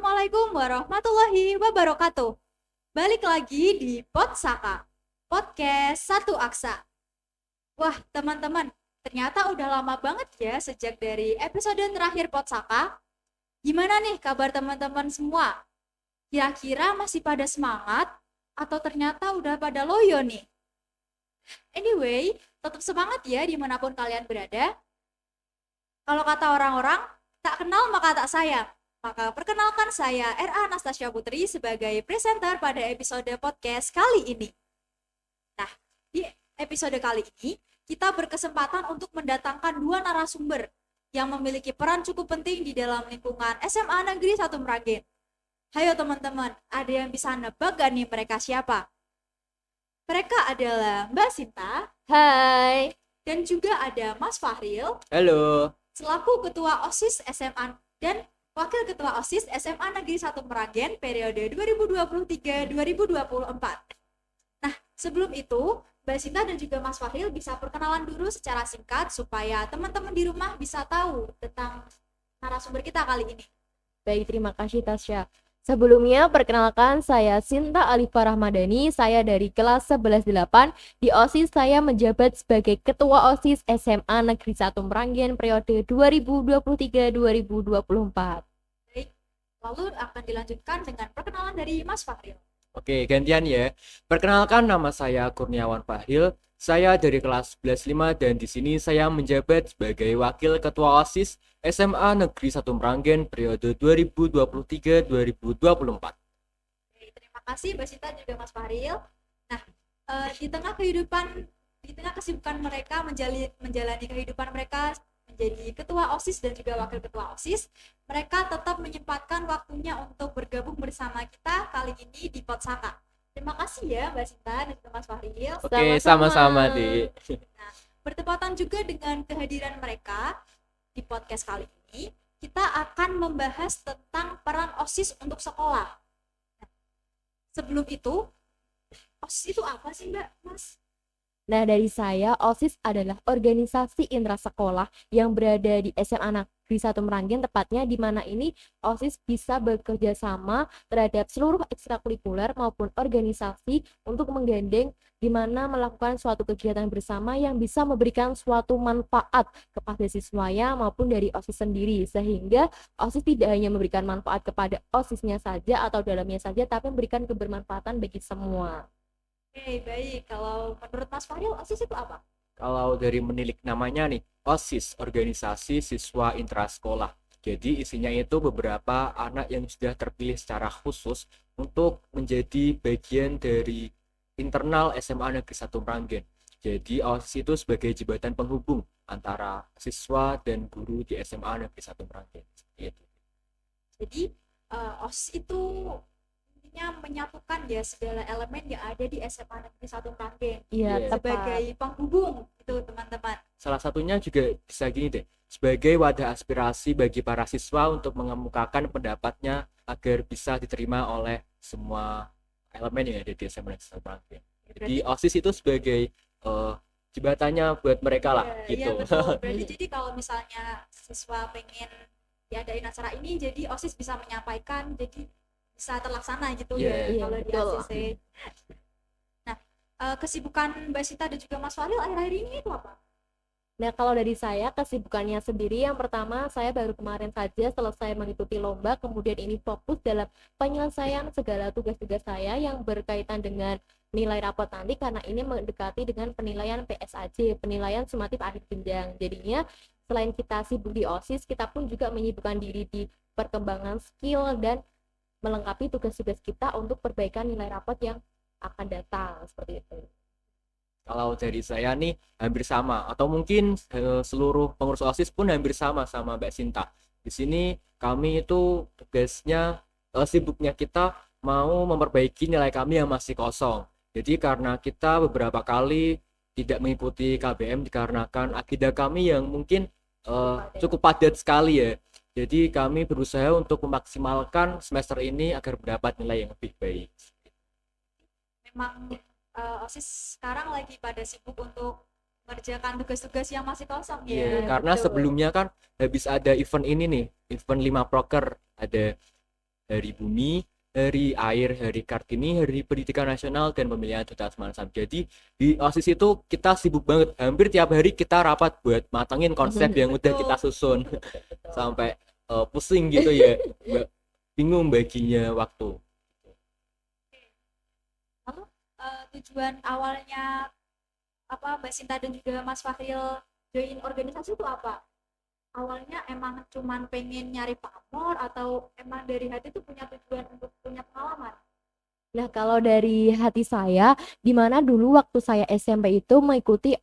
Assalamualaikum warahmatullahi wabarakatuh. Balik lagi di Podsaka, podcast satu aksa. Wah, teman-teman, ternyata udah lama banget ya sejak dari episode terakhir Podsaka. Gimana nih kabar teman-teman semua? Kira-kira masih pada semangat atau ternyata udah pada loyo nih? Anyway, tetap semangat ya dimanapun kalian berada. Kalau kata orang-orang, tak kenal maka tak sayang. Maka perkenalkan saya R.A. Anastasia Putri sebagai presenter pada episode podcast kali ini. Nah, di episode kali ini kita berkesempatan untuk mendatangkan dua narasumber yang memiliki peran cukup penting di dalam lingkungan SMA Negeri 1 Meranggen. Hayo teman-teman, ada yang bisa nebak gak nih mereka siapa? Mereka adalah Mbak Sinta. Hai. Dan juga ada Mas Fahril. Halo. Selaku Ketua OSIS SMA dan Wakil Ketua OSIS SMA Negeri 1 Meranggen periode 2023-2024. Nah, sebelum itu, Mbak Sinta dan juga Mas Fahril bisa perkenalan dulu secara singkat supaya teman-teman di rumah bisa tahu tentang narasumber kita kali ini. Baik, terima kasih Tasya. Sebelumnya, perkenalkan saya Sinta Alifa Rahmadani, saya dari kelas 11-8. Di OSIS saya menjabat sebagai Ketua OSIS SMA Negeri 1 Meranggen periode 2023-2024. Baik, lalu akan dilanjutkan dengan perkenalan dari Mas Fahril. Oke, gantian ya. Perkenalkan, nama saya Kurniawan Fahril. Saya dari kelas 11-5 dan di sini saya menjabat sebagai Wakil Ketua OSIS SMA Negeri 1 Meranggen periode 2023-2024. Oke, terima kasih Mbak Sinta juga Mas Fahril. Nah, di tengah kesibukan mereka menjalani kehidupan mereka menjadi ketua OSIS dan juga wakil ketua OSIS, mereka tetap menyempatkan waktunya untuk bergabung bersama kita kali ini di Podsaka. Terima kasih ya Mbak Sinta dan juga Mas Fahril. Oke, sama-sama, Dik. Nah, bertepatan juga dengan kehadiran mereka di podcast kali ini, kita akan membahas tentang peran OSIS untuk sekolah. Nah, sebelum itu, OSIS itu apa sih Mbak, Mas? Nah, dari saya, OSIS adalah organisasi intrasekolah yang berada di SMA Negeri 1 Meranggen, tepatnya di mana ini OSIS bisa bekerja sama terhadap seluruh ekstrakurikuler maupun organisasi untuk menggandeng di mana melakukan suatu kegiatan bersama yang bisa memberikan suatu manfaat kepada siswanya maupun dari OSIS sendiri, sehingga OSIS tidak hanya memberikan manfaat kepada OSISnya saja atau dalamnya saja, tapi memberikan kebermanfaatan bagi semua. Oke, baik. Kalau menurut Mas Fahril, OSIS itu apa? Kalau dari menilik namanya nih, OSIS, Organisasi Siswa Intrasekolah. Jadi isinya itu beberapa anak yang sudah terpilih secara khusus untuk menjadi bagian dari internal SMA Negeri 1 Meranggen. Jadi OSIS itu sebagai jembatan penghubung antara siswa dan guru di SMA Negeri 1 Meranggen. Jadi OSIS itu menyatukan ya segala elemen yang ada di SMA Negeri 1 Meranggen. Iya, sebagai penghubung itu teman-teman. Salah satunya juga bisa gini deh, sebagai wadah aspirasi bagi para siswa untuk mengemukakan pendapatnya agar bisa diterima oleh semua elemen yang ada di SMA Negeri 1 Meranggen. Jadi OSIS itu sebagai jembatannya buat mereka lah, gitu. Iya betul. Berarti jadi kalau misalnya siswa pengen diadain acara ini, jadi OSIS bisa menyampaikan, jadi bisa terlaksana gitu ya kalau di ACC. Nah, kesibukan Mbak Sita dan juga Mas Fahril akhir-akhir ini itu apa? Nah, kalau dari saya, kesibukannya sendiri, yang pertama saya baru kemarin saja selesai mengikuti lomba, kemudian ini fokus dalam penyelesaian segala tugas-tugas saya yang berkaitan dengan nilai rapot nanti, karena ini mendekati dengan penilaian PSAJ, penilaian sumatif akhir jenjang. Jadinya selain kita sibuk di OSIS, kita pun juga menyibukkan diri di perkembangan skill dan melengkapi tugas-tugas kita untuk perbaikan nilai rapot yang akan datang, seperti itu. Kalau dari saya nih hampir sama, atau mungkin seluruh pengurus OSIS pun hampir sama Mbak Sinta. Di sini kami itu tugasnya, sibuknya kita mau memperbaiki nilai kami yang masih kosong. Jadi karena kita beberapa kali tidak mengikuti KBM dikarenakan agenda kami yang mungkin cukup padat sekali ya. Jadi kami berusaha untuk memaksimalkan semester ini agar mendapat nilai yang lebih baik. Memang OSIS sekarang lagi pada sibuk untuk mengerjakan tugas-tugas yang masih kosong ya. Karena sebelumnya kan habis ada event ini nih, event 5 proker, ada Hari Bumi, Hari Air, Hari Kartini, Hari Pendidikan Nasional, dan pemilihan Duta Semansam. Jadi di OSIS itu kita sibuk banget. Hampir tiap hari kita rapat buat matangin konsep yang udah kita Betul. susun. Sampai pusing gitu ya. Bingung baginya waktu. Lalu tujuan awalnya apa Mbak Sinta dan juga Mas Fahril join organisasi itu apa? Awalnya emang cuman pengen nyari pamor atau emang dari hati tuh punya tujuan untuk punya pengalaman? Nah, kalau dari hati saya, di mana dulu waktu saya SMP itu mengikuti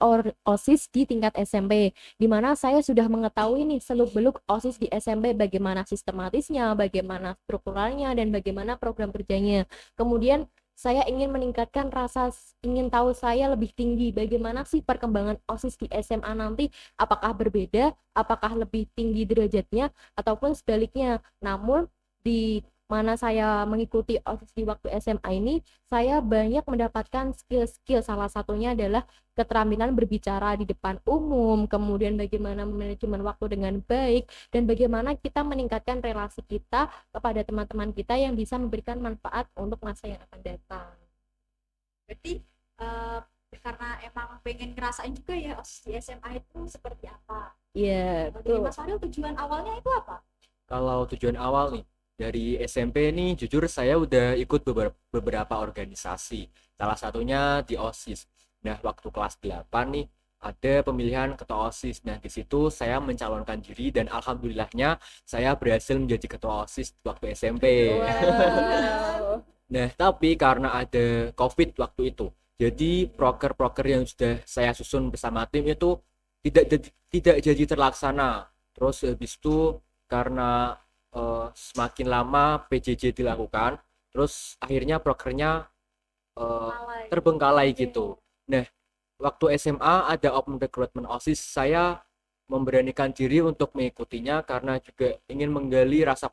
OSIS di tingkat SMP, di mana saya sudah mengetahui nih seluk-beluk OSIS di SMP, bagaimana sistematisnya, bagaimana strukturalnya, dan bagaimana program kerjanya. Kemudian saya ingin meningkatkan ingin tahu saya lebih tinggi, bagaimana sih perkembangan OSIS di SMA nanti, apakah berbeda, apakah lebih tinggi derajatnya, ataupun sebaliknya. Namun, di mana saya mengikuti OSIS di waktu SMA ini, saya banyak mendapatkan skill-skill. Salah satunya adalah keterampilan berbicara di depan umum, kemudian bagaimana manajemen waktu dengan baik, dan bagaimana kita meningkatkan relasi kita kepada teman-teman kita yang bisa memberikan manfaat untuk masa yang akan datang. Berarti karena emang pengen ngerasain juga ya OSIS di SMA itu seperti apa. Iya, Dari betul. Mas Fahril tujuan awalnya itu apa? Kalau tujuan awal nih, dari SMP nih, jujur saya udah ikut beberapa organisasi. Salah satunya di OSIS. Nah, waktu kelas 8 nih, ada pemilihan ketua OSIS. Nah, di situ saya mencalonkan diri dan alhamdulillahnya saya berhasil menjadi ketua OSIS waktu SMP. Wow. Nah, tapi karena ada COVID waktu itu, jadi proker-proker yang sudah saya susun bersama tim itu tidak jadi terlaksana. Terus habis itu karena semakin lama PJJ dilakukan, terus akhirnya prokernya Malai. terbengkalai Oke. gitu. Nah, waktu SMA ada Open Recruitment OSIS, saya memberanikan diri untuk mengikutinya karena juga ingin menggali rasa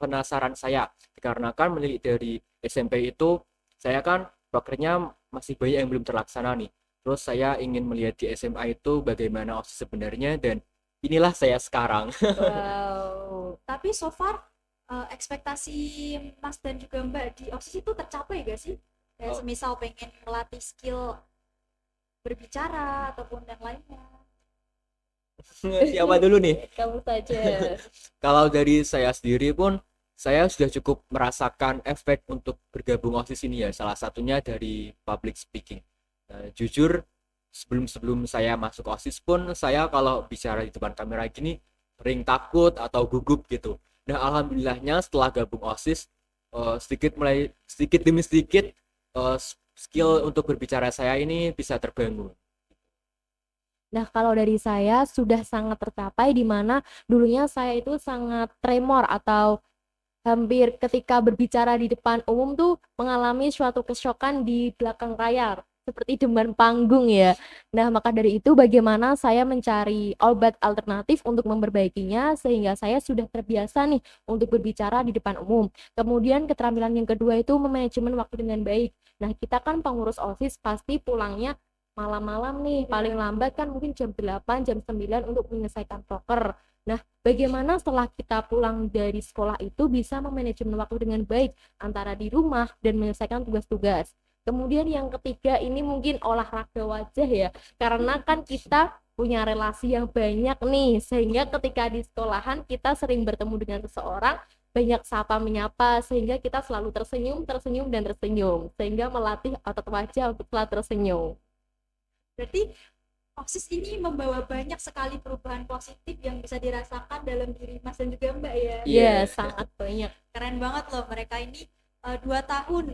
penasaran saya. Dikarenakan menilik dari SMP itu, saya kan prokernya masih banyak yang belum terlaksana nih. Terus saya ingin melihat di SMA itu bagaimana OSIS sebenarnya dan inilah saya sekarang. Wow. Tapi so far ekspektasi Mas dan juga Mbak di OSIS itu tercapai gak sih? Kayak Oh, semisal pengen melatih skill berbicara ataupun yang lainnya. siapa dulu nih? Kamu saja. Kalau dari saya sendiri pun, saya sudah cukup merasakan efek untuk bergabung OSIS ini ya. Salah satunya dari public speaking. Jujur, sebelum saya masuk OSIS pun, saya kalau bicara di depan kamera gini, sering takut atau gugup gitu. Nah, alhamdulillahnya setelah gabung OSIS, sedikit demi sedikit, skill untuk berbicara saya ini bisa terbangun. Nah, kalau dari saya sudah sangat tercapai di mana dulunya saya itu sangat tremor atau hampir ketika berbicara di depan umum tuh mengalami suatu kesokan di belakang layar seperti demam panggung ya. Nah, maka dari itu bagaimana saya mencari obat alternatif untuk memperbaikinya sehingga saya sudah terbiasa nih untuk berbicara di depan umum. Kemudian keterampilan yang kedua itu memanajemen waktu dengan baik. Nah, kita kan pengurus OSIS pasti pulangnya malam-malam nih, paling lambat kan mungkin jam 8, jam 9 untuk menyelesaikan proker. Nah, bagaimana setelah kita pulang dari sekolah itu bisa memanajemen waktu dengan baik antara di rumah dan menyelesaikan tugas-tugas. Kemudian yang ketiga ini mungkin olahraga wajah ya, karena kan kita punya relasi yang banyak nih, sehingga ketika di sekolahan kita sering bertemu dengan seseorang, banyak sapa menyapa, sehingga kita selalu tersenyum, tersenyum, dan tersenyum, sehingga melatih otot wajah untuk selalu tersenyum. Berarti OSIS ini membawa banyak sekali perubahan positif yang bisa dirasakan dalam diri Mas dan juga Mbak ya. Iya. Ya, sangat banyak. Keren banget loh mereka ini 2 tahun,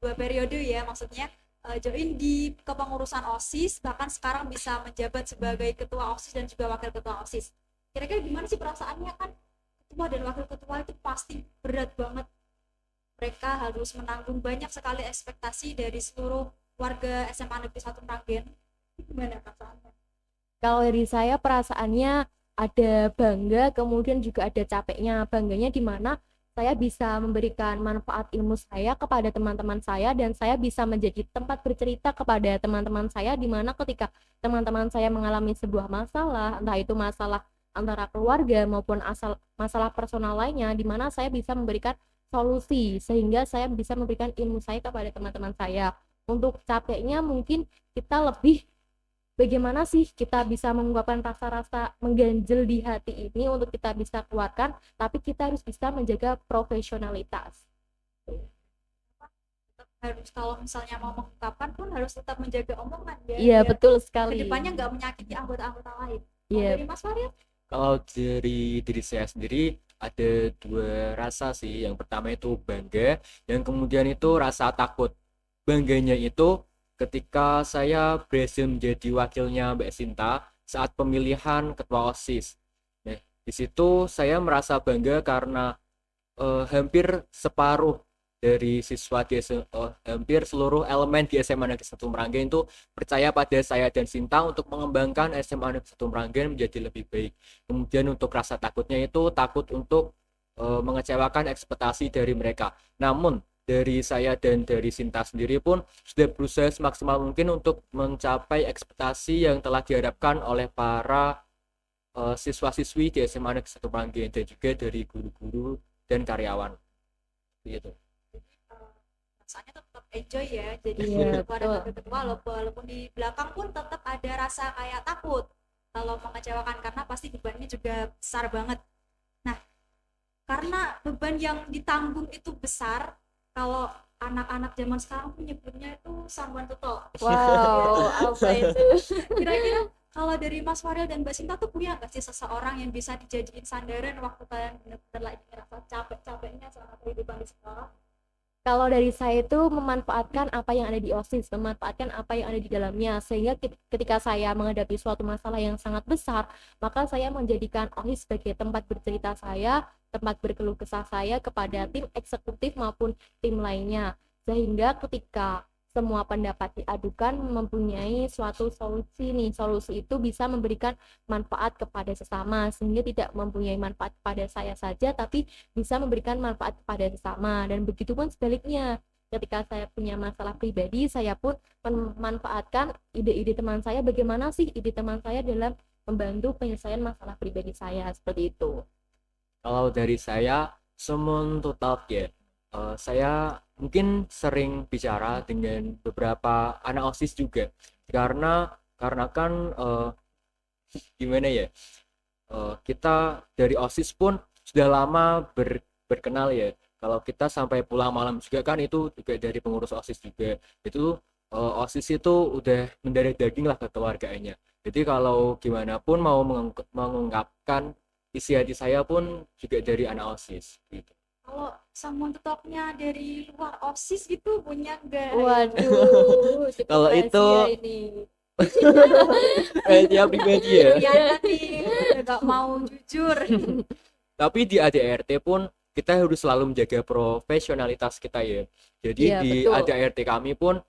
2 periode ya maksudnya join di kepengurusan OSIS, bahkan sekarang bisa menjabat sebagai ketua OSIS dan juga wakil ketua OSIS. Kira-kira gimana sih perasaannya, kan ketua dan wakil ketua itu pasti berat banget. Mereka harus menanggung banyak sekali ekspektasi dari seluruh warga SMA Negeri 1 Meragen. Gimana perasaannya? Kalau dari saya perasaannya ada bangga, kemudian juga ada capeknya. Bangganya di mana saya bisa memberikan manfaat ilmu saya kepada teman-teman saya dan saya bisa menjadi tempat bercerita kepada teman-teman saya di mana ketika teman-teman saya mengalami sebuah masalah, entah itu masalah antara keluarga maupun masalah personal lainnya, di mana saya bisa memberikan solusi sehingga saya bisa memberikan ilmu saya kepada teman-teman saya. Untuk capeknya mungkin kita lebih bagaimana sih kita bisa mengungkapkan rasa-rasa mengganjel di hati ini untuk kita bisa keluarkan, tapi kita harus bisa menjaga profesionalitas. Tetap harus, kalau misalnya mau mengungkapkan pun harus tetap menjaga omongan ya, Iya, biar betul sekali. kedepannya nggak menyakiti anggota-anggota lain. Kalau Iya, dari Mas Farid? Kalau dari diri saya sendiri ada dua rasa sih. Yang pertama itu bangga, yang kemudian itu rasa takut. Bangganya itu ketika saya berhasil menjadi wakilnya Mbak Sinta saat pemilihan ketua OSIS. Nah, di situ saya merasa bangga karena hampir separuh dari siswa di hampir seluruh elemen di SMA Negeri 1 Meranggen itu percaya pada saya dan Sinta untuk mengembangkan SMA Negeri 1 Meranggen menjadi lebih baik. Kemudian untuk rasa takutnya itu takut untuk mengecewakan ekspektasi dari mereka. Namun dari saya dan dari Sinta sendiri pun sudah berusaha semaksimal mungkin untuk mencapai ekspektasi yang telah diharapkan oleh para siswa-siswi di SMA Negeri 1 Meranggen dan juga dari guru-guru dan karyawan gitu. Rasanya tetap enjoy ya, jadi Iya, kepada betul. wakil ketua, walaupun di belakang pun tetap ada rasa kayak takut kalau mengecewakan, karena pasti bebannya juga besar banget. Nah, karena beban yang ditanggung itu besar, kalau anak-anak zaman sekarang menyebutnya itu someone to talk. Wow, apa itu? Kira-kira kalau dari Mas Farel dan Mbak Sinta tuh punya nggak sih seseorang yang bisa dijadiin sandaran waktu kalian benar-benar lagi ngerasa capek-capeknya selama kehidupan di sekolah? Kalau dari saya itu memanfaatkan apa yang ada di OSIS, memanfaatkan apa yang ada di dalamnya, sehingga ketika saya menghadapi suatu masalah yang sangat besar, maka saya menjadikan OSIS sebagai tempat bercerita saya, tempat berkeluh kesah saya kepada tim eksekutif maupun tim lainnya. Sehingga ketika semua pendapat diadukan mempunyai suatu solusi nih, solusi itu bisa memberikan manfaat kepada sesama, sehingga tidak mempunyai manfaat kepada saya saja, tapi bisa memberikan manfaat kepada sesama. Dan begitu pun sebaliknya, ketika saya punya masalah pribadi, saya pun memanfaatkan ide-ide teman saya, bagaimana sih ide teman saya dalam membantu penyelesaian masalah pribadi saya, seperti itu. Kalau dari saya someone to talk ya. Saya mungkin sering bicara dengan beberapa anak OSIS juga karena kan gimana ya, kita dari OSIS pun sudah lama berkenal ya. Kalau kita sampai pulang malam juga kan itu juga dari pengurus OSIS juga. Itu OSIS itu udah mendarah daging lah ke keluarganya. Jadi kalau gimana pun mau mengungkapkan isi hati saya pun juga dari anak OSIS gitu. Kalau someone to talk-nya dari luar OSIS gitu punya nggak? Waduh, cukup Kalau itu rahasia ini. dia pribadi ya. Kelihatan nih udah nggak mau jujur. Tapi di ADRT pun kita harus selalu menjaga profesionalitas kita ya. Jadi Iya, di betul. ADRT kami pun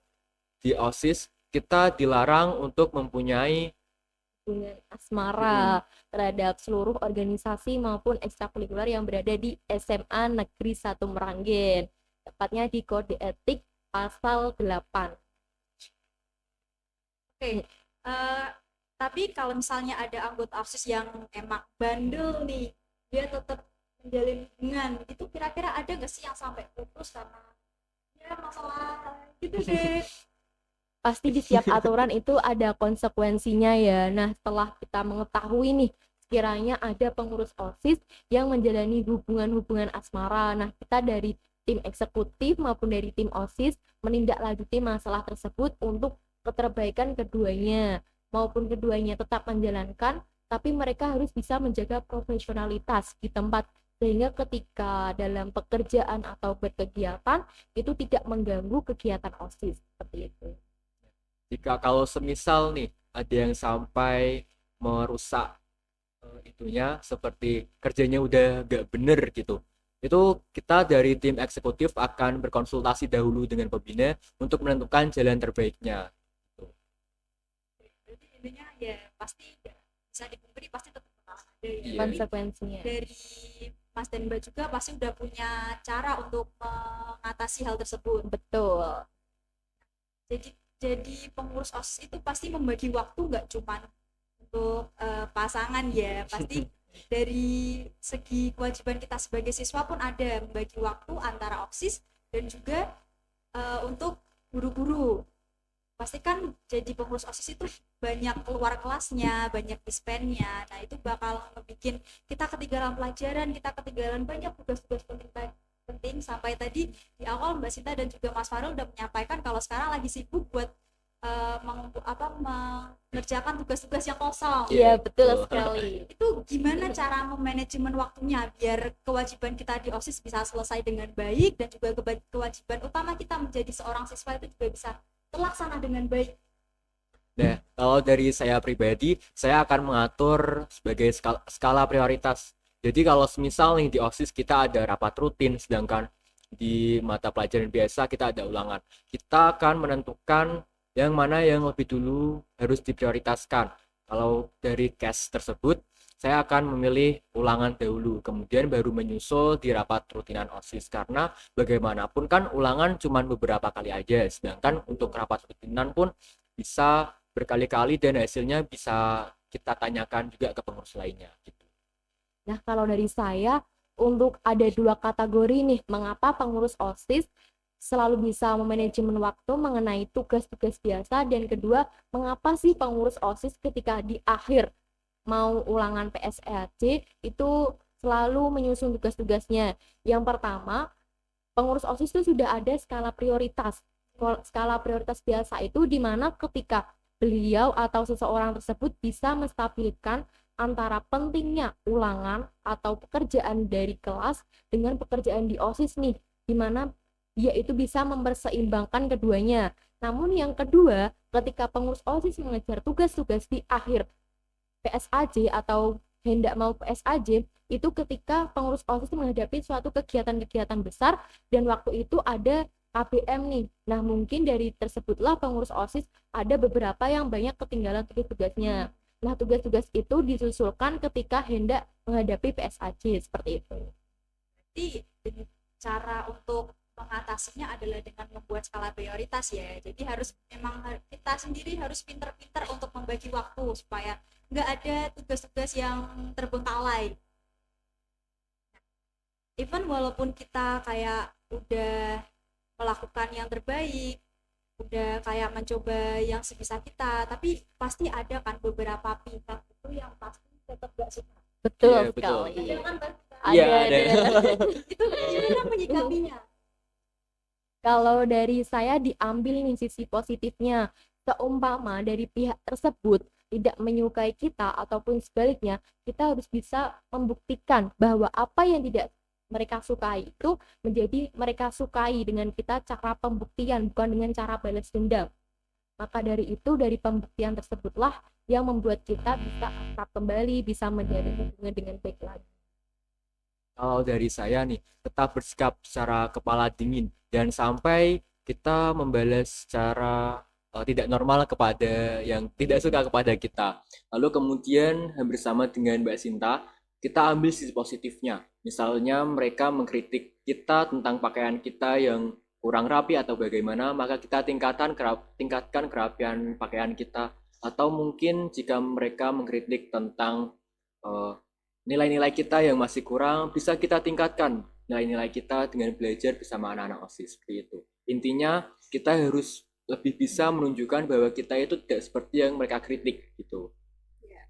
di OSIS kita dilarang untuk mempunyai Hubungan asmara terhadap seluruh organisasi maupun ekstrakurikuler yang berada di SMA Negeri 1 Meranggen, tepatnya di Kode Etik pasal 8. Oke, tapi kalau misalnya ada anggota OSIS yang emang bandel nih, dia tetap menjalin hubungan, itu kira-kira ada nggak sih yang sampai putus karena ya masalah gitu deh? Pasti di setiap aturan itu ada konsekuensinya ya. Nah, setelah kita mengetahui nih, sekiranya ada pengurus OSIS yang menjalani hubungan-hubungan asmara. Nah, kita dari tim eksekutif maupun dari tim OSIS menindaklanjuti masalah tersebut untuk keterbaikan keduanya, maupun keduanya tetap menjalankan, tapi mereka harus bisa menjaga profesionalitas di tempat, sehingga ketika dalam pekerjaan atau berkegiatan itu tidak mengganggu kegiatan OSIS, seperti itu. jika kalau semisal nih ada yang sampai merusak itunya seperti kerjanya udah nggak bener gitu. Itu kita dari tim eksekutif akan berkonsultasi dahulu dengan pembina untuk menentukan jalan terbaiknya. Jadi intinya ya pasti nggak bisa dipungkiri, pasti tetap bakalan ada ya. Iya. Tapi Konsekuensinya. dari Mas dan Mbak juga pasti udah punya cara untuk mengatasi hal tersebut. Betul. Jadi pengurus OSIS itu pasti membagi waktu nggak cuman untuk pasangan ya, pasti dari segi kewajiban kita sebagai siswa pun ada membagi waktu antara OSIS dan juga untuk guru-guru. Pasti kan jadi pengurus OSIS itu banyak keluar kelasnya, banyak dispennya. Nah, itu bakal ngebikin kita ketinggalan pelajaran, kita ketinggalan banyak tugas-tugas penting sampai tadi di awal Mbak Sinta dan juga Mas Farul udah menyampaikan kalau sekarang lagi sibuk buat mengerjakan tugas-tugas yang kosong. Iya, betul betul. sekali. Itu gimana cara memanajemen waktunya biar kewajiban kita di OSIS bisa selesai dengan baik dan juga kewajiban utama kita menjadi seorang siswa itu juga bisa terlaksana dengan baik. Nah, kalau dari saya pribadi, saya akan mengatur sebagai skala prioritas. Jadi kalau semisal nih di OSIS kita ada rapat rutin, sedangkan di mata pelajaran biasa kita ada ulangan. Kita akan menentukan yang mana yang lebih dulu harus diprioritaskan. Kalau dari case tersebut, saya akan memilih ulangan dahulu, kemudian baru menyusul di rapat rutinan OSIS. Karena bagaimanapun kan ulangan cuma beberapa kali aja, sedangkan untuk rapat rutinan pun bisa berkali-kali dan hasilnya bisa kita tanyakan juga ke pengurus lainnya gitu. Nah, kalau dari saya, untuk ada dua kategori nih, mengapa pengurus OSIS selalu bisa memanajemen waktu mengenai tugas-tugas biasa, dan kedua, mengapa sih pengurus OSIS ketika di akhir mau ulangan PSEAC itu selalu menyusun tugas-tugasnya. Yang pertama, pengurus OSIS itu sudah ada skala prioritas. Skala prioritas biasa itu di mana ketika beliau atau seseorang tersebut bisa menstabilkan antara pentingnya ulangan atau pekerjaan dari kelas dengan pekerjaan di OSIS nih, di mana dia itu bisa memperseimbangkan keduanya. Namun yang kedua, ketika pengurus OSIS mengejar tugas-tugas di akhir PSAJ atau hendak mau PSAJ, itu ketika pengurus OSIS menghadapi suatu kegiatan-kegiatan besar dan waktu itu ada KBM nih. Nah, mungkin dari tersebutlah pengurus OSIS ada beberapa yang banyak ketinggalan tugas-tugasnya. Nah, tugas-tugas itu disusulkan ketika hendak menghadapi PSAJ seperti itu. Jadi cara untuk mengatasinya adalah dengan membuat skala prioritas ya. Jadi harus memang kita sendiri harus pinter-pinter untuk membagi waktu supaya nggak ada tugas-tugas yang terbengkalai. Even walaupun kita kayak udah melakukan yang terbaik, udah kayak mencoba yang sebisa kita, tapi pasti ada kan beberapa pihak itu yang pasti tetap gak suka. Betul Iya, betul. sekali. Ada kan Bang? Iya, ada. Itu gimana menyikapinya? Kalau dari saya diambil nih sisi positifnya, seumpama dari pihak tersebut tidak menyukai kita ataupun sebaliknya, kita harus bisa membuktikan bahwa apa yang tidak mereka sukai itu menjadi mereka sukai dengan kita cara pembuktian, bukan dengan cara balas dendam. Maka dari itu, dari pembuktian tersebutlah yang membuat kita bisa akrab kembali, bisa menjalin hubungan dengan baik lagi. Kalau dari saya nih, tetap bersikap secara kepala dingin dan sampai kita membalas secara tidak normal kepada yang tidak suka kepada kita. Lalu kemudian hampir sama dengan Mbak Sinta, kita ambil sisi positifnya. Misalnya mereka mengkritik kita tentang pakaian kita yang kurang rapi atau bagaimana, maka kita tingkatkan kerapian pakaian kita. Atau mungkin jika mereka mengkritik tentang nilai-nilai kita yang masih kurang, bisa kita tingkatkan nilai-nilai kita dengan belajar bersama anak-anak OSIS seperti itu. Intinya kita harus lebih bisa menunjukkan bahwa kita itu tidak seperti yang mereka kritik gitu. Ya,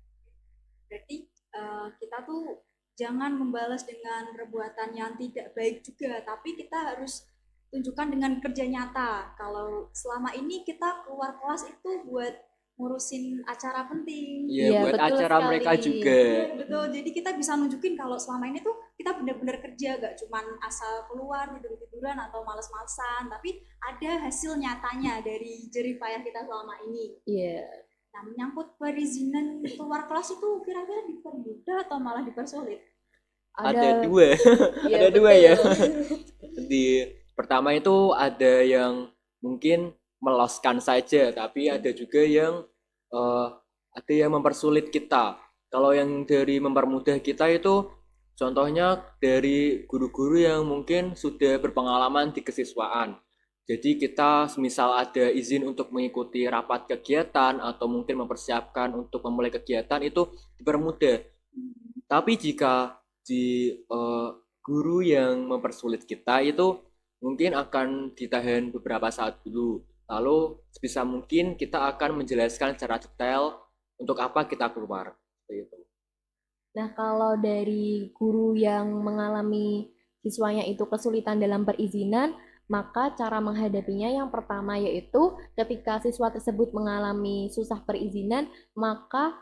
berarti kita tuh jangan membalas dengan perbuatan yang tidak baik juga, tapi kita harus tunjukkan dengan kerja nyata. Kalau selama ini kita keluar kelas itu buat ngurusin acara penting. Iya, Iya, buat betul acara sekali. mereka juga. Iya, betul. Jadi kita bisa nunjukin kalau selama ini tuh kita benar-benar kerja, gak cuman asal keluar tidur-tiduran atau males-malesan, tapi ada hasil nyatanya dari jerih payah kita selama ini. Iya. Nah, menyangkut perizinan keluar kelas itu kira-kira dipermudah atau malah dipersulit? Ada dua. Iya, Ada dua ya. betul. Pertama itu ada yang mungkin meloskan saja, tapi ada juga yang mempersulit kita. Kalau yang dari mempermudah kita itu contohnya dari guru-guru yang mungkin sudah berpengalaman di kesiswaan. Jadi kita semisal ada izin untuk mengikuti rapat kegiatan atau mungkin mempersiapkan untuk memulai kegiatan itu dipermudah. Tapi jika guru yang mempersulit kita itu mungkin akan ditahan beberapa saat dulu. Lalu sebisa mungkin kita akan menjelaskan secara detail untuk apa kita keluar. Seperti itu. Nah, kalau dari guru yang mengalami siswanya itu kesulitan dalam perizinan, maka cara menghadapinya yang pertama yaitu ketika siswa tersebut mengalami susah perizinan, maka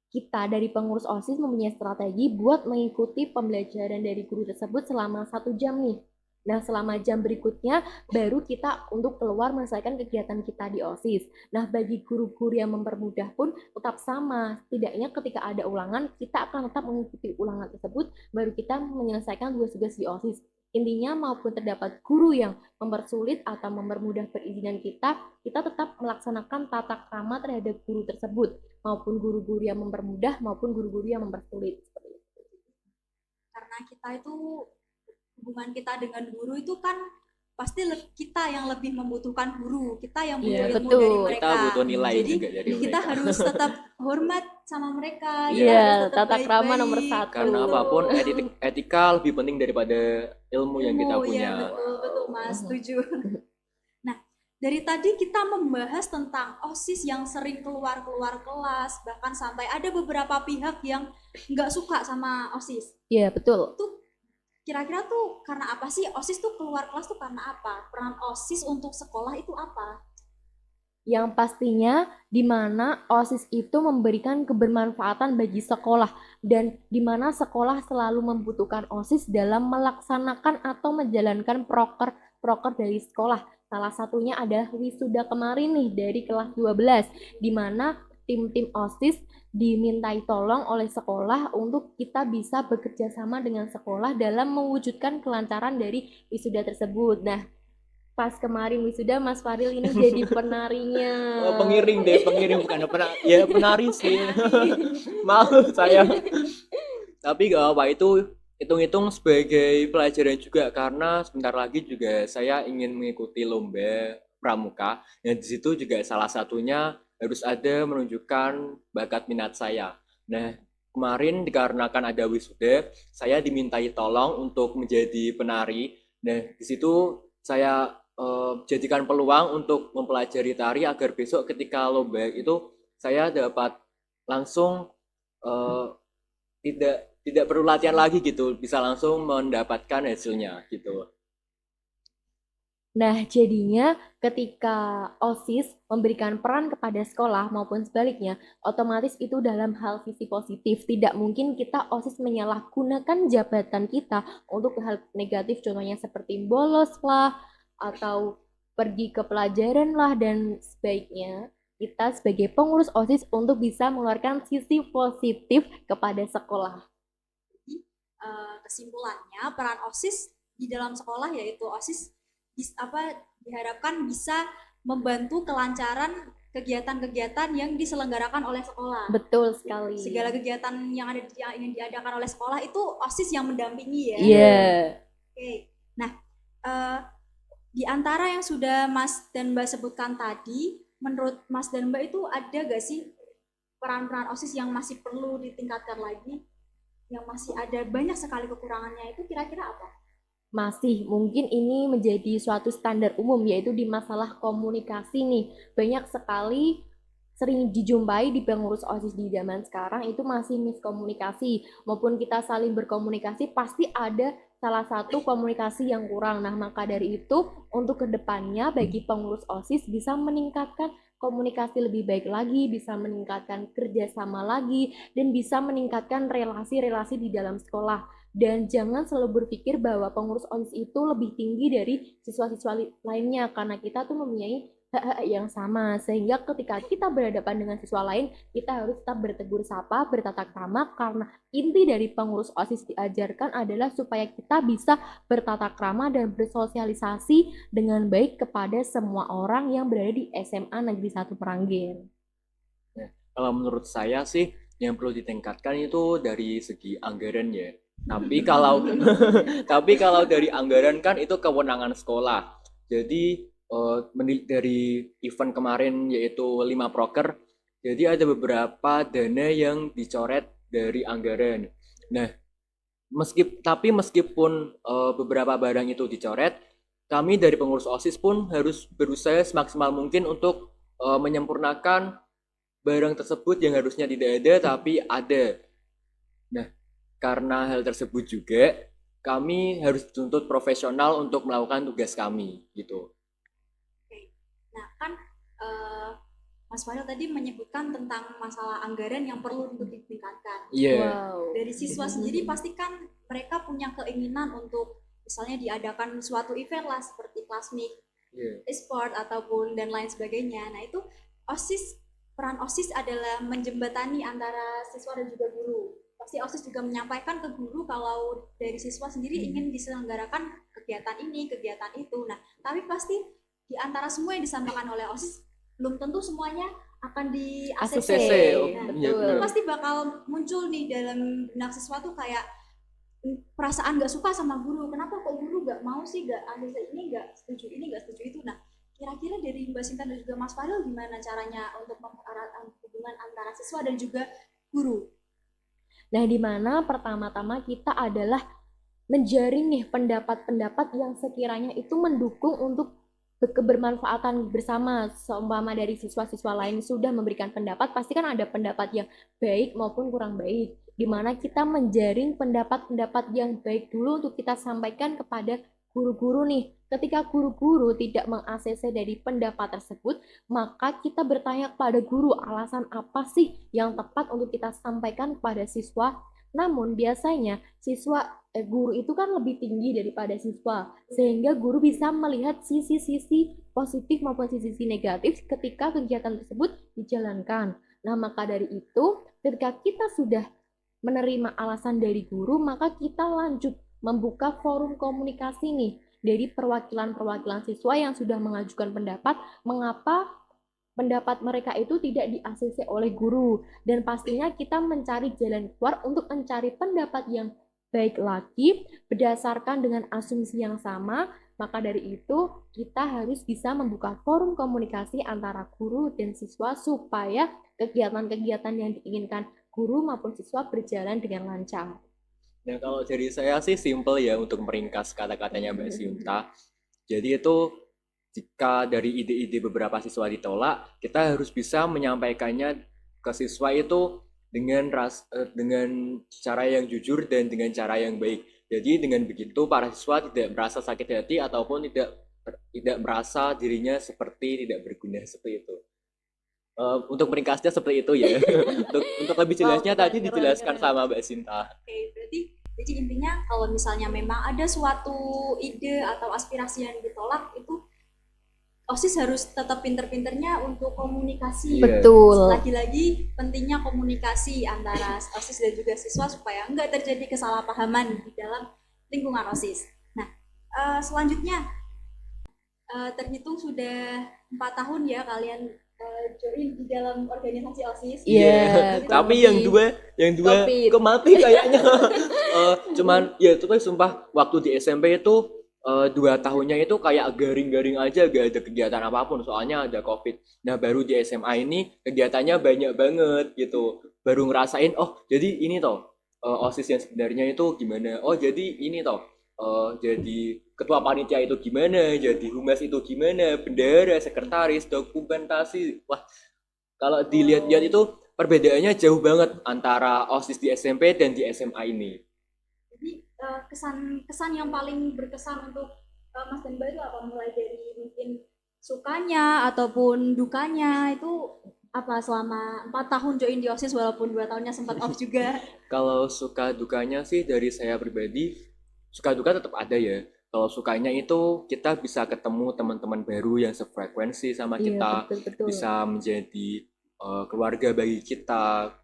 kita dari pengurus OSIS mempunyai strategi buat mengikuti pembelajaran dari guru tersebut selama 1 jam nih. Nah, selama jam berikutnya baru kita untuk keluar menyelesaikan kegiatan kita di OSIS. Nah, bagi guru-guru yang mempermudah pun tetap sama. Setidaknya ketika ada ulangan, kita akan tetap mengikuti ulangan tersebut, baru kita menyelesaikan tugas-tugas di OSIS. Intinya maupun terdapat guru yang mempersulit atau mempermudah perizinan kita tetap melaksanakan tata krama terhadap guru tersebut, maupun guru-guru yang mempermudah maupun guru-guru yang mempersulit. Karena kita itu hubungan kita dengan guru itu kan pasti kita yang lebih membutuhkan guru, kita yang butuh Iya, ilmu betul. dari Kita mereka. butuh nilai Jadi juga dari kita mereka. harus tetap hormat sama mereka, kita Iya, harus tetap tata krama baik-baik. nomor 1. Karena Betul. apapun etika lebih penting daripada ilmu yang kita Ilmu, punya. ya betul betul Mas, setuju. Nah, dari tadi kita membahas tentang OSIS yang sering keluar kelas, bahkan sampai ada beberapa pihak yang nggak suka sama OSIS. Iya, betul. Tuh kira-kira tuh karena apa sih OSIS tuh keluar kelas tuh karena apa? Peran OSIS untuk sekolah itu apa? Yang pastinya di mana OSIS itu memberikan kebermanfaatan bagi sekolah dan di mana sekolah selalu membutuhkan OSIS dalam melaksanakan atau menjalankan proker dari sekolah. Salah satunya adalah wisuda kemarin nih dari kelas 12 di mana tim-tim OSIS dimintai tolong oleh sekolah untuk kita bisa bekerja sama dengan sekolah dalam mewujudkan kelancaran dari wisuda tersebut. Nah, pas kemarin wisuda Mas Faril ini jadi penarinya. Pengiring deh, pengiring bukan ya penari sih. Malu saya. Tapi gak apa itu hitung-hitung sebagai pelajaran juga karena sebentar lagi juga saya ingin mengikuti lomba pramuka dan di situ juga salah satunya harus ada menunjukkan bakat minat saya. Nah, kemarin dikarenakan ada wisuda, saya dimintai tolong untuk menjadi penari. Nah, di situ saya jadikan peluang untuk mempelajari tari agar besok ketika lomba itu saya dapat langsung tidak perlu latihan lagi gitu, bisa langsung mendapatkan hasilnya gitu. Nah, jadinya ketika OSIS memberikan peran kepada sekolah maupun sebaliknya, otomatis itu dalam hal visi positif. Tidak mungkin kita OSIS menyalahgunakan jabatan kita untuk hal negatif, contohnya seperti bolos lah, atau pergi ke pelajaran lah, dan sebaiknya kita sebagai pengurus OSIS untuk bisa mengeluarkan sisi positif kepada sekolah. Kesimpulannya peran OSIS di dalam sekolah yaitu OSIS diharapkan bisa membantu kelancaran kegiatan-kegiatan yang diselenggarakan oleh sekolah. Betul sekali. Segala kegiatan yang ingin diadakan oleh sekolah itu OSIS yang mendampingi ya. Iya. Oke. Nah, di antara yang sudah Mas dan Mbak sebutkan tadi, menurut Mas dan Mbak itu ada gak sih peran-peran OSIS yang masih perlu ditingkatkan lagi? Yang masih ada banyak sekali kekurangannya itu kira-kira apa? Masih, mungkin ini menjadi suatu standar umum, yaitu di masalah komunikasi nih. Banyak sekali sering dijumpai di pengurus OSIS di zaman sekarang itu masih miskomunikasi, maupun kita saling berkomunikasi pasti ada salah satu komunikasi yang kurang. Nah, maka dari itu untuk kedepannya bagi pengurus OSIS bisa meningkatkan komunikasi lebih baik lagi, bisa meningkatkan kerjasama lagi, dan bisa meningkatkan relasi-relasi di dalam sekolah. Dan jangan selalu berpikir bahwa pengurus OSIS itu lebih tinggi dari siswa-siswa lainnya, karena kita tuh mempunyai hak-hak yang sama, sehingga ketika kita berhadapan dengan siswa lain, kita harus tetap bertegur sapa, bertata krama, karena inti dari pengurus OSIS diajarkan adalah supaya kita bisa bertata krama dan bersosialisasi dengan baik kepada semua orang yang berada di SMA Negeri 1 Meranggen. Kalau menurut saya sih yang perlu ditingkatkan itu dari segi anggaran ya. Tapi kalau dari anggaran kan itu kewenangan sekolah. Jadi dari event kemarin yaitu 5 proker, jadi ada beberapa dana yang dicoret dari anggaran. Nah, meskipun beberapa barang itu dicoret, kami dari pengurus OSIS pun harus berusaha semaksimal mungkin untuk menyempurnakan barang tersebut yang harusnya tidak ada tapi ada. Nah, karena hal tersebut juga kami harus dituntut profesional untuk melakukan tugas kami gitu. Oke. Nah, kan eh, Mas Fadil tadi menyebutkan tentang masalah anggaran yang perlu untuk ditingkatkan. Iya. Wow. Dari siswa sendiri pasti kan mereka punya keinginan untuk misalnya diadakan suatu event lah seperti Klasmik, Iya. e-sport ataupun dan lain sebagainya. Nah, itu OSIS, peran OSIS adalah menjembatani antara siswa dan juga guru. Pasti OSIS juga menyampaikan ke guru kalau dari siswa sendiri ingin diselenggarakan kegiatan ini, kegiatan itu. Nah, tapi pasti di antara semua yang disampaikan oleh OSIS belum tentu semuanya akan di ACC. ACC, Nah, iya betul. itu benar. pasti bakal muncul nih dalam benak siswa tuh kayak perasaan nggak suka sama guru. Kenapa kok guru nggak mau sih, nggak ACC ini, nggak setuju ini, nggak setuju itu. Nah, kira-kira dari Mbak Sinta dan juga Mas Fadil gimana caranya untuk mempererat hubungan antara siswa dan juga guru? Nah, di mana pertama-tama kita adalah menjaring nih pendapat-pendapat yang sekiranya itu mendukung untuk kebermanfaatan bersama. Seumpama dari siswa-siswa lain sudah memberikan pendapat, pasti kan ada pendapat yang baik maupun kurang baik, di mana kita menjaring pendapat-pendapat yang baik dulu untuk kita sampaikan kepada guru-guru nih. Ketika guru-guru tidak meng-ACC dari pendapat tersebut, maka kita bertanya kepada guru alasan apa sih yang tepat untuk kita sampaikan kepada siswa. Namun biasanya guru itu kan lebih tinggi daripada siswa, sehingga guru bisa melihat sisi-sisi positif maupun sisi-sisi negatif ketika kegiatan tersebut dijalankan. Nah, maka dari itu, ketika kita sudah menerima alasan dari guru, maka kita lanjut membuka forum komunikasi nih dari perwakilan-perwakilan siswa yang sudah mengajukan pendapat, mengapa pendapat mereka itu tidak di-ACC oleh guru, dan pastinya kita mencari jalan keluar untuk mencari pendapat yang baik lagi berdasarkan dengan asumsi yang sama. Maka dari itu kita harus bisa membuka forum komunikasi antara guru dan siswa supaya kegiatan-kegiatan yang diinginkan guru maupun siswa berjalan dengan lancar. Nah, kalau dari saya sih simple ya untuk meringkas kata-katanya Mbak Sinta. Jadi itu jika dari ide-ide beberapa siswa ditolak, kita harus bisa menyampaikannya ke siswa itu dengan cara yang jujur dan dengan cara yang baik. Jadi dengan begitu para siswa tidak merasa sakit hati ataupun tidak merasa dirinya seperti tidak berguna seperti itu. Untuk meringkasnya seperti itu ya. Untuk lebih jelasnya Wow, tadi keren, dijelaskan keren. sama Mbak Sinta. Oke, berarti jadi intinya kalau misalnya memang ada suatu ide atau aspirasi yang ditolak, itu OSIS harus tetap pinter-pinternya untuk komunikasi. Iya. Betul. Lagi-lagi pentingnya komunikasi antara OSIS dan juga siswa supaya nggak terjadi kesalahpahaman di dalam lingkungan OSIS. Nah, selanjutnya terhitung sudah 4 tahun ya kalian join di dalam organisasi OSIS. Iya, kurang Tapi lebih. yang dua Covid. kok mati kayaknya. Cuman ya itu kan sumpah waktu di SMP itu 2 tahunnya itu kayak garing-garing aja, gak ada kegiatan apapun soalnya ada COVID. Nah baru di SMA ini kegiatannya banyak banget gitu. Baru ngerasain oh jadi ini toh OSIS yang sebenarnya itu gimana. Oh jadi ini toh jadi ketua panitia itu gimana, jadi humas itu gimana, bendahara, sekretaris, dokumentasi. Wah, kalau dilihat-lihat itu perbedaannya jauh banget antara OSIS di SMP dan di SMA ini. Jadi kesan yang paling berkesan untuk Mas dan Mbak itu apa? Mulai dari mungkin sukanya ataupun dukanya itu apa selama 4 tahun join di OSIS walaupun 2 tahunnya sempat off juga. Kalau suka dukanya sih dari saya pribadi, suka duka tetap ada ya. Kalau sukanya itu kita bisa ketemu teman-teman baru yang sefrekuensi sama Iya, kita, betul-betul. bisa menjadi keluarga bagi kita.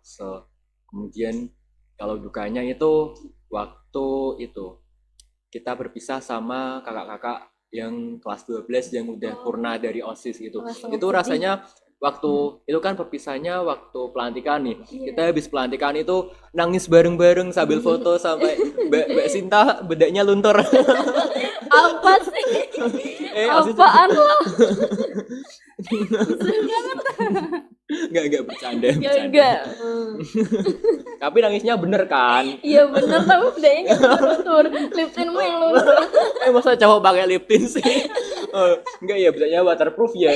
Kemudian kalau dukanya itu waktu itu kita berpisah sama kakak-kakak yang kelas 12 yang udah purna dari OSIS gitu. Wah, sangat Itu sedih. rasanya waktu itu kan perpisahnya waktu pelantikan nih. Kita habis pelantikan itu nangis bareng-bareng sambil foto sampai Mbak Sinta bedaknya luntur. Apa sih? OSIS Apaan lo? Enggak bercanda, Ya bercanda. enggak. Tapi nangisnya bener kan? Iya bener, tapi udah enggak tur lip tint melun. Masa cowok pakai lip tint sih? Enggak ya, biasanya waterproof ya.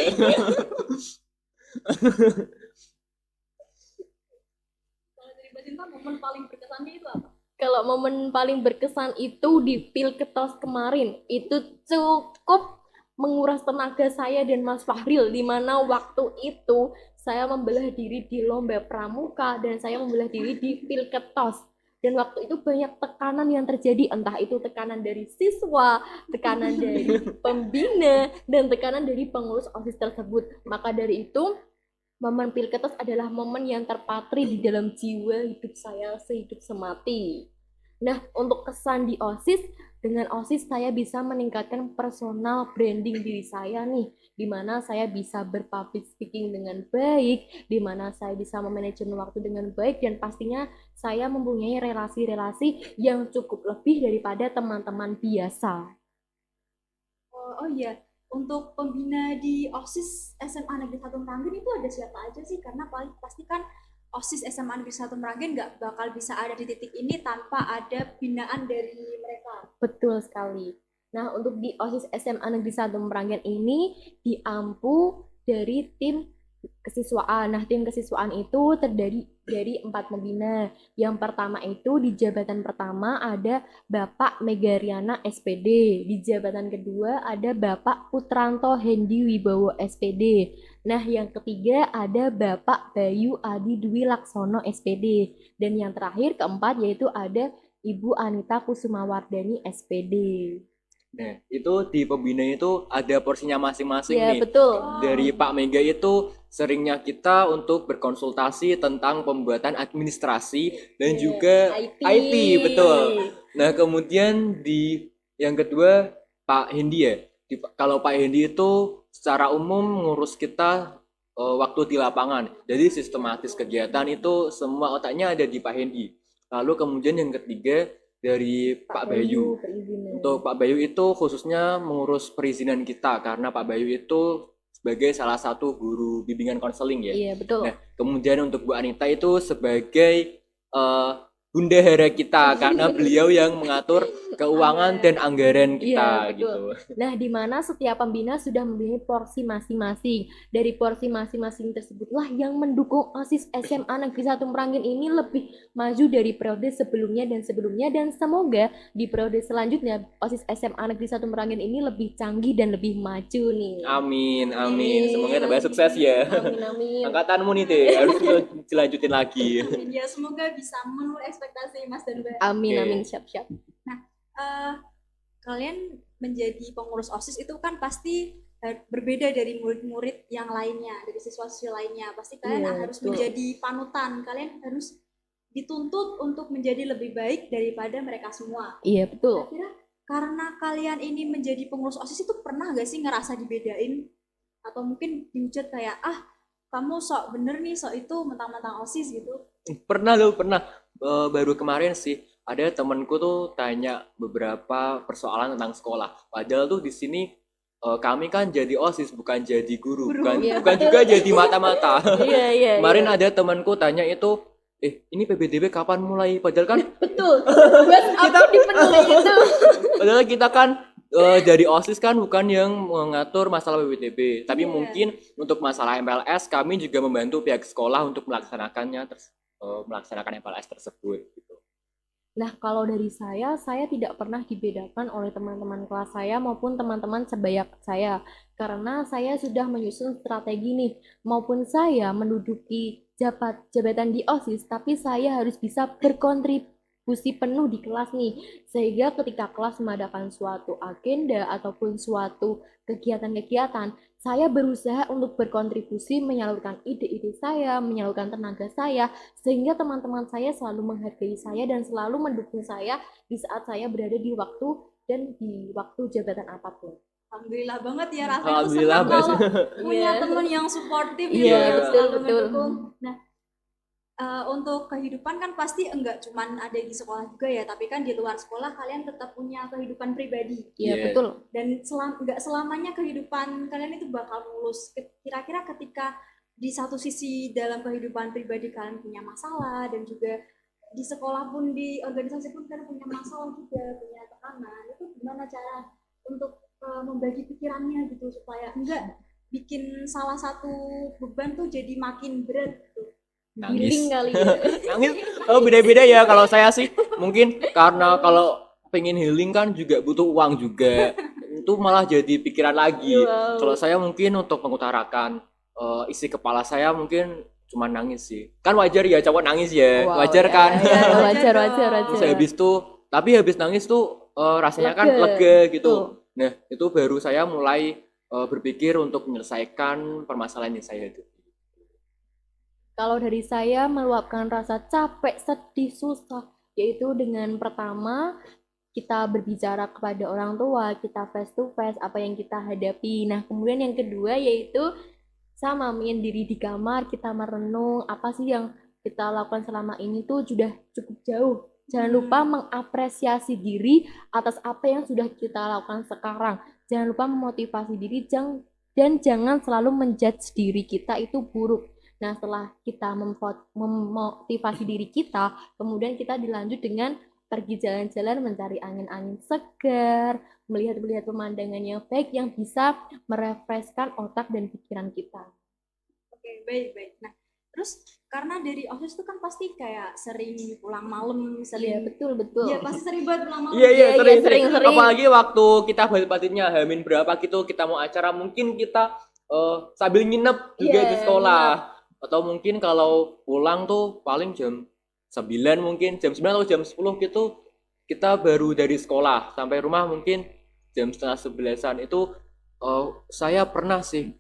Kalau dari Mbak Sinta momen paling berkesannya itu apa? Kalau momen paling berkesan itu di Pilketos kemarin, itu cukup menguras tenaga saya dan Mas Fahril, di mana waktu itu saya membelah diri di lomba pramuka dan saya membelah diri di Pilketos. Dan waktu itu banyak tekanan yang terjadi, entah itu tekanan dari siswa, tekanan dari pembina, dan tekanan dari pengurus OSIS tersebut. Maka dari itu, momen Pilketos adalah momen yang terpatri di dalam jiwa hidup saya sehidup semati. Nah, untuk kesan di OSIS, dengan OSIS saya bisa meningkatkan personal branding diri saya nih, di mana saya bisa berpublic speaking dengan baik, di mana saya bisa memanajemen waktu dengan baik, dan pastinya saya mempunyai relasi-relasi yang cukup lebih daripada teman-teman biasa. Oh iya, untuk pembina di OSIS SMA Negeri 1 Meranggen itu ada siapa aja sih? Karena paling pasti kan OSIS SMA Negeri 1 Meranggen nggak bakal bisa ada di titik ini tanpa ada binaan dari mereka. Betul sekali. Nah, untuk di OSIS SMA Negeri 1 Meranggen ini diampu dari tim kesiswaan. Nah, tim kesiswaan itu terdiri dari 4 pembina. Yang pertama itu di jabatan pertama ada Bapak Megariana SPD. Di jabatan kedua ada Bapak Putranto Hendi Wibowo SPD. Nah, yang ketiga ada Bapak Bayu Adi Dwi Laksono SPD. Dan yang terakhir keempat yaitu ada Ibu Anita Kusumawardani SPD. Nah, itu di pembina itu ada porsinya masing-masing Ya, nih. betul. Dari Pak Mega itu seringnya kita untuk berkonsultasi tentang pembuatan administrasi dan Ya, juga IT, betul. Nah, kemudian di yang kedua Pak Hendi ya. Kalau Pak Hendi itu secara umum ngurus kita waktu di lapangan. Jadi sistematis kegiatan itu semua otaknya ada di Pak Hendi. Lalu kemudian yang ketiga dari Pak Bayu. perizinan. Untuk Pak Bayu itu khususnya mengurus perizinan kita karena Pak Bayu itu sebagai salah satu guru bimbingan konseling ya. Iya, betul. Nah, kemudian untuk Bu Anita itu sebagai bendahara kita karena beliau yang mengatur keuangan dan anggaran kita Iya, betul. gitu. Nah, di mana setiap pembina sudah mempunyai porsi masing-masing. Dari porsi masing-masing tersebutlah yang mendukung OSIS SMA Negeri 1 Meranggen ini lebih maju dari periode sebelumnya dan sebelumnya, dan semoga di periode selanjutnya OSIS SMA Negeri 1 Meranggen ini lebih canggih dan lebih maju nih. Amin, amin. Semoga tambah sukses ya. Amin, amin. Angkatanmu nih deh, harus dilanjutin lagi. Ya semoga bisa memenuhi ekspektasi Mas dan Mbak. Amin, Oke. amin, siap-siap. Kalian menjadi pengurus OSIS itu kan pasti berbeda dari murid-murid yang lainnya, dari siswa-siswa lainnya. Pasti kalian Iya, harus betul. menjadi panutan. Kalian harus dituntut untuk menjadi lebih baik daripada mereka semua. Iya, betul. Kira-kira karena kalian ini menjadi pengurus OSIS itu pernah gak sih ngerasa dibedain? Atau mungkin dihujat kayak, kamu sok bener nih, sok itu mentang-mentang OSIS gitu. Pernah loh, pernah. Baru kemarin sih ada temanku tuh tanya beberapa persoalan tentang sekolah. Padahal tuh di sini kami kan jadi OSIS bukan jadi guru, bukan Iya, bukan betul. juga jadi mata-mata. Iya, iya, Kemarin iya. ada temanku tanya itu, ini PBDB kapan mulai? Padahal kan Betul. Kita dipenuhi itu. padahal kita kan dari OSIS kan bukan yang mengatur masalah PBDB, tapi Iya. mungkin untuk masalah MPLS kami juga membantu pihak sekolah untuk melaksanakannya melaksanakan MPLS tersebut gitu. Nah, kalau dari saya tidak pernah dibedakan oleh teman-teman kelas saya maupun teman-teman sebaya saya. Karena saya sudah menyusun strategi nih, maupun saya menduduki jabatan di OSIS, tapi saya harus bisa berkontribusi penuh di kelas nih. Sehingga ketika kelas mengadakan suatu agenda ataupun suatu kegiatan-kegiatan, saya berusaha untuk berkontribusi menyalurkan ide-ide saya, menyalurkan tenaga saya, sehingga teman-teman saya selalu menghargai saya dan selalu mendukung saya di saat saya berada di waktu dan di waktu jabatan apapun. Alhamdulillah banget ya, rasanya tuh Alhamdulillah, senang kalau Mbak. punya Iya. teman yang suportif Iya, gitu ya, betul, selalu betul. mendukung. Nah, untuk kehidupan kan pasti enggak cuman ada di sekolah juga ya, tapi kan di luar sekolah kalian tetap punya kehidupan pribadi. Iya, Iya. betul. Dan enggak selamanya kehidupan kalian itu bakal mulus. Kira-kira ketika di satu sisi dalam kehidupan pribadi kalian punya masalah, dan juga di sekolah pun, di organisasi pun kalian punya masalah juga, punya tekanan. Itu gimana cara untuk membagi pikirannya gitu supaya enggak bikin salah satu beban tuh jadi makin berat gitu. Healing Nangis. kali ya. Nangis. Oh, beda-beda ya. Kalau saya sih mungkin karena kalau pengen healing kan juga butuh uang juga. Itu malah jadi pikiran lagi. Kalau Wow. saya mungkin untuk mengutarakan isi kepala saya mungkin cuma nangis sih. Kan wajar ya cowok nangis ya. Wow, Wajar ya, kan? ya, ya, Wajar wajar, dong. wajar, Terus wajar. habis tuh, tapi habis nangis tuh rasanya kan Lega. lega gitu. Tuh. Nah, itu baru saya mulai berpikir untuk menyelesaikan permasalahan yang saya hadapi. Kalau dari saya meluapkan rasa capek, sedih, susah, yaitu dengan pertama kita berbicara kepada orang tua, kita face to face apa yang kita hadapi. Nah, kemudian yang kedua yaitu sama menyendiri di kamar, kita merenung apa sih yang kita lakukan selama ini tuh sudah cukup jauh. Jangan lupa mengapresiasi diri atas apa yang sudah kita lakukan sekarang. Jangan lupa memotivasi diri dan jangan selalu menjudge diri kita itu buruk. Nah, setelah kita memotivasi diri kita, kemudian kita dilanjut dengan pergi jalan-jalan mencari angin-angin segar, melihat-lihat pemandangan yang baik yang bisa merefreshkan otak dan pikiran kita. Oke, baik-baik. Nah, terus karena dari OSIS itu kan pasti kayak sering pulang malam, Iya, sering, betul, betul. ya pasti sering banget pulang malam. Iya, iya, Iya, sering, sering, sering. sering. Apalagi waktu kita batin-batinnya Hamin berapa gitu, kita mau acara, mungkin kita sambil nginep juga Iya, di sekolah. Atau mungkin kalau pulang tuh paling jam 9 mungkin, jam 9 atau jam 10 gitu, kita baru dari sekolah. Sampai rumah mungkin jam setengah 11-an. Itu saya pernah sih,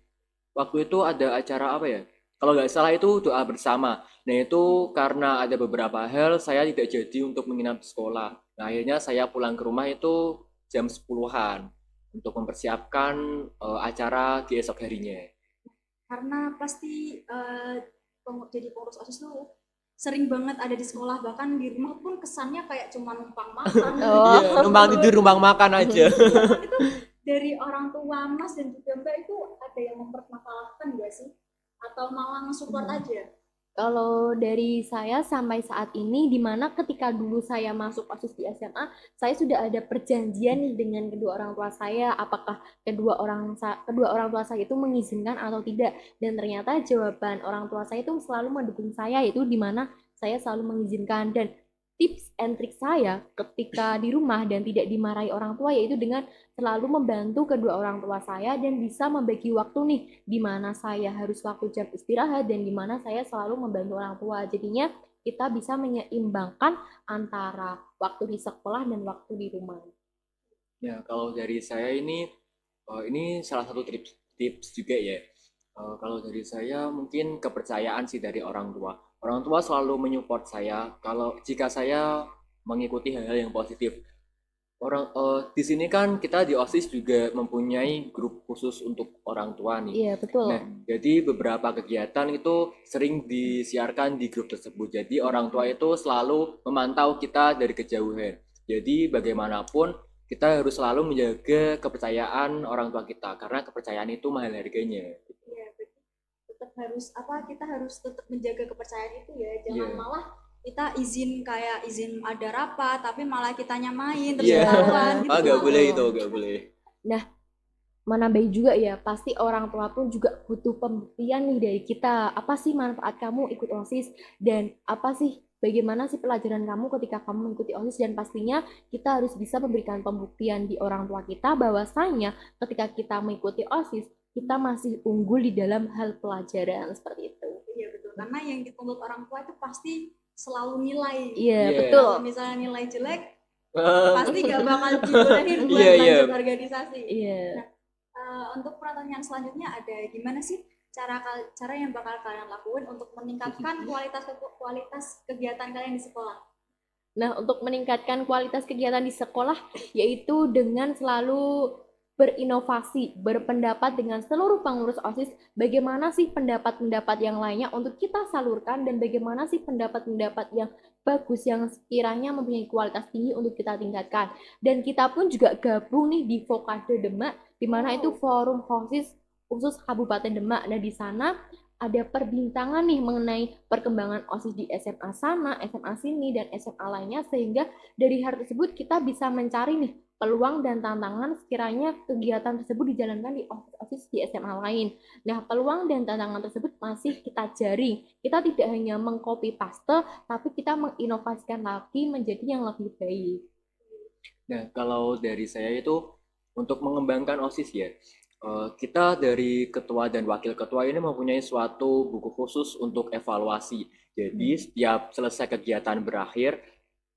waktu itu ada acara apa ya? Kalau nggak salah itu doa bersama. Nah itu karena ada beberapa hal saya tidak jadi untuk menginap di sekolah. Nah akhirnya saya pulang ke rumah itu jam 10-an untuk mempersiapkan acara di esok harinya. Karena pasti jadi pengurus OSIS tuh sering banget ada di sekolah, bahkan di rumah pun kesannya kayak cuma numpang makan. Oh. Iya, numpang tidur, numpang makan aja. Itu dari orang tua Mas dan juga Mbak itu ada yang mempermasalahkan nggak sih? Atau malah nge-support aja? Kalau dari saya sampai saat ini, di mana ketika dulu saya masuk OSIS di SMA, saya sudah ada perjanjian nih dengan kedua orang tua saya, apakah kedua orang tua saya itu mengizinkan atau tidak. Dan ternyata jawaban orang tua saya itu selalu mendukung saya, yaitu di mana saya selalu mengizinkan. Dan tips and trik saya ketika di rumah dan tidak dimarahi orang tua yaitu dengan selalu membantu kedua orang tua saya dan bisa membagi waktu nih di mana saya harus waktu jam istirahat dan di mana saya selalu membantu orang tua. Jadinya kita bisa menyeimbangkan antara waktu di sekolah dan waktu di rumah. Ya, kalau dari saya ini salah satu tips juga ya. Kalau dari saya mungkin kepercayaan sih dari orang tua. Orang tua selalu menyupport saya kalau jika saya mengikuti hal-hal yang positif. Di sini kan kita di OSIS juga mempunyai grup khusus untuk orang tua nih. Iya, betul. Nah, jadi beberapa kegiatan itu sering disiarkan di grup tersebut. Jadi orang tua itu selalu memantau kita dari kejauhan. Jadi bagaimanapun kita harus selalu menjaga kepercayaan orang tua kita karena kepercayaan itu mahal harganya. Iya, tetap harus kita harus tetap menjaga kepercayaan itu ya. Jangan Iya. malah kita izin ada rapat tapi malah kitanya main terus Iya. ketahuan gitu. Nggak boleh itu, nggak boleh. Nah, menambahi juga ya, pasti orang tua pun juga butuh pembuktian nih dari kita. Apa sih manfaat kamu ikut OSIS dan apa sih bagaimana sih pelajaran kamu ketika kamu mengikuti OSIS, dan pastinya kita harus bisa memberikan pembuktian di orang tua kita bahwasanya ketika kita mengikuti OSIS kita masih unggul di dalam hal pelajaran seperti itu. Iya betul, karena yang dituntut orang tua itu pasti selalu nilai. Iya, Iya. betul. Kalau misalnya nilai jelek pasti gak bakal dibolehin buat Iya, iya. lanjut organisasi. Iya. Untuk pertanyaan selanjutnya ada gimana sih cara yang bakal kalian lakuin untuk meningkatkan kualitas kegiatan kalian di sekolah? Nah, untuk meningkatkan kualitas kegiatan di sekolah yaitu dengan selalu berinovasi, berpendapat dengan seluruh pengurus OSIS, bagaimana sih pendapat-pendapat yang lainnya untuk kita salurkan dan bagaimana sih pendapat-pendapat yang bagus yang sekiranya mempunyai kualitas tinggi untuk kita tingkatkan. Dan kita pun juga gabung nih di Vokade Demak, di mana itu forum OSIS khusus Kabupaten Demak. Nah, di sana ada perbincangan nih mengenai perkembangan OSIS di SMA sana, SMA sini, dan SMA lainnya, sehingga dari hal tersebut kita bisa mencari nih peluang dan tantangan sekiranya kegiatan tersebut dijalankan di OSIS di SMA lain. Nah, peluang dan tantangan tersebut masih kita jaring. Kita tidak hanya mengcopy paste, tapi kita menginovasikan lagi menjadi yang lebih baik. Nah, kalau dari saya itu untuk mengembangkan OSIS ya, kita dari ketua dan wakil ketua ini mempunyai suatu buku khusus untuk evaluasi. Jadi setiap selesai kegiatan berakhir,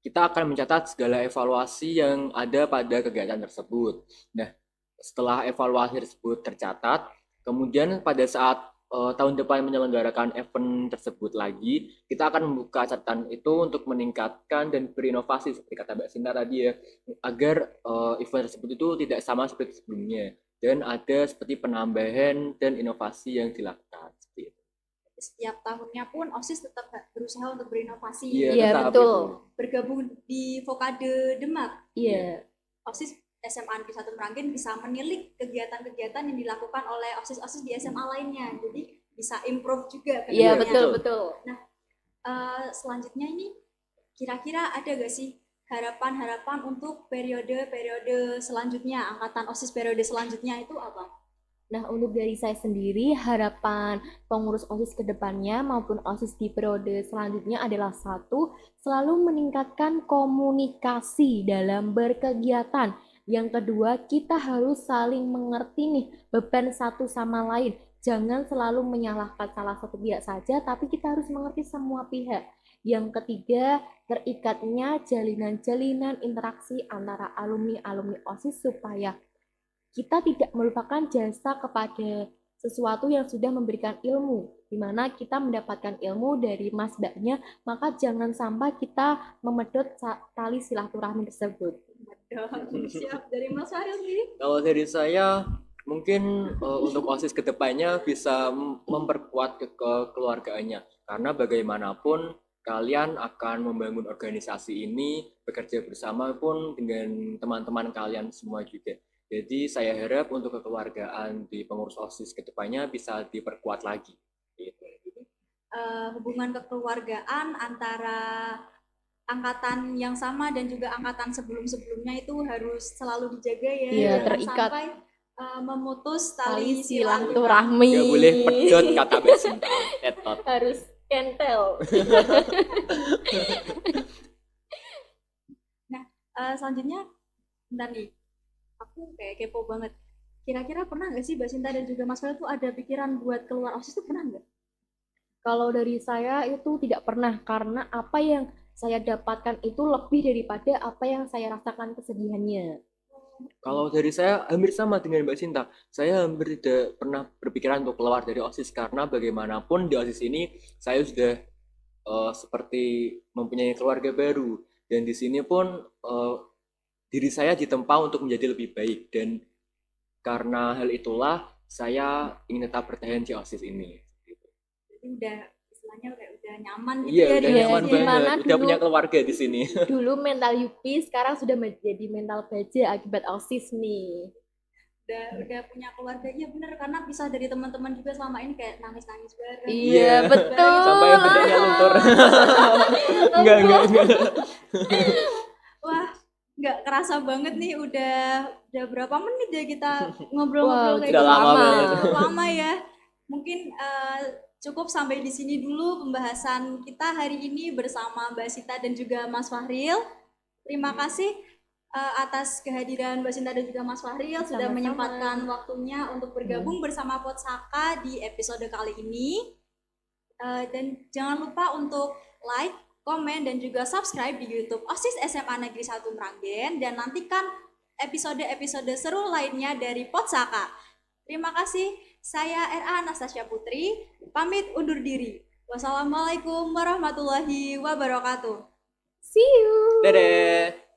kita akan mencatat segala evaluasi yang ada pada kegiatan tersebut. Nah, setelah evaluasi tersebut tercatat, kemudian pada saat tahun depan menyelenggarakan event tersebut lagi, kita akan membuka catatan itu untuk meningkatkan dan berinovasi seperti kata Mbak Sinta tadi ya, agar event tersebut itu tidak sama seperti sebelumnya dan ada seperti penambahan dan inovasi yang dilakukan seperti itu. Setiap tahunnya pun OSIS tetap berusaha untuk berinovasi. Iya, Iya, tetap betul. itu. Bergabung di Vokade Demak, Iya, OSIS SMA Negeri 1 Meranggen bisa menilik kegiatan-kegiatan yang dilakukan oleh OSIS-OSIS di SMA lainnya. Jadi bisa improve juga ke iya, depannya. betul. Selanjutnya ini kira-kira ada gak sih harapan-harapan untuk periode-periode selanjutnya, angkatan OSIS periode selanjutnya itu apa? Nah, untuk dari saya sendiri, harapan pengurus OSIS ke depannya maupun OSIS di periode selanjutnya adalah satu, selalu meningkatkan komunikasi dalam berkegiatan. Yang kedua, kita harus saling mengerti nih beban satu sama lain. Jangan selalu menyalahkan salah satu pihak saja, tapi kita harus mengerti semua pihak. Yang ketiga, terikatnya jalinan-jalinan interaksi antara alumni-alumni OSIS supaya kita tidak melupakan jasa kepada sesuatu yang sudah memberikan ilmu, di mana kita mendapatkan ilmu dari masbaknya, maka jangan sampai kita memedot tali silaturahmi tersebut. Siap, dari Mas Faril sendiri? Kalau dari saya, mungkin untuk OSIS kedepannya bisa memperkuat kekeluargaannya, karena bagaimanapun kalian akan membangun organisasi ini bekerja bersama pun dengan teman-teman kalian semua juga. Jadi saya harap untuk kekeluargaan di pengurus OSIS kedepannya bisa diperkuat lagi. Gitu. Hubungan kekeluargaan antara angkatan yang sama dan juga angkatan sebelum-sebelumnya itu harus selalu dijaga ya. Iya, Jangan terikat. sampai memutus Tali tali silaturahmi. Gak boleh pedot kata Mbak Sinta. Tetot. Harus kentel. Selanjutnya, bentar nih, aku kayak kepo banget. Kira-kira pernah nggak sih Mbak Sinta dan juga Mas Faril tuh ada pikiran buat keluar OSIS tuh pernah nggak? Kalau dari saya itu tidak pernah, karena apa yang saya dapatkan itu lebih daripada apa yang saya rasakan kesedihannya. Kalau dari saya hampir sama dengan Mbak Sinta. Saya hampir tidak pernah berpikiran untuk keluar dari OSIS karena bagaimanapun di OSIS ini saya sudah seperti mempunyai keluarga baru dan di sini pun diri saya ditempa untuk menjadi lebih baik dan karena hal itulah saya ingin tetap bertahan di OSIS ini. Jadi udah istilahnya udah nyaman gitu Iya, ya udah di nyaman sini. Gimana banget. Udah dulu? punya keluarga di sini. Dulu mental Yupi, sekarang sudah menjadi mental baja akibat OSIS nih. Udah punya keluarga, iya bener, karena bisa dari teman-teman juga selama ini kayak nangis-nangis bareng. Iya, betul. Sampai bedanya luntur. Enggak. Wah, nggak kerasa banget nih udah berapa menit ya kita Wah, ngobrol-ngobrol kayak udah gini. lama banget. Cukup lama ya. Mungkin cukup sampai di sini dulu pembahasan kita hari ini bersama Mbak Sita dan juga Mas Fahril. Terima kasih atas kehadiran Mbak Sinta dan juga Mas Fahril sudah Sama-sama. menyempatkan waktunya untuk bergabung bersama Potsaka di episode kali ini. Dan jangan lupa untuk like, komen, dan juga subscribe di YouTube OSIS SMA Negeri 1 Meranggen dan nantikan episode-episode seru lainnya dari Potsaka. Terima kasih, saya RA Anastasia Putri, pamit undur diri. Wassalamualaikum warahmatullahi wabarakatuh. See you. Dadah.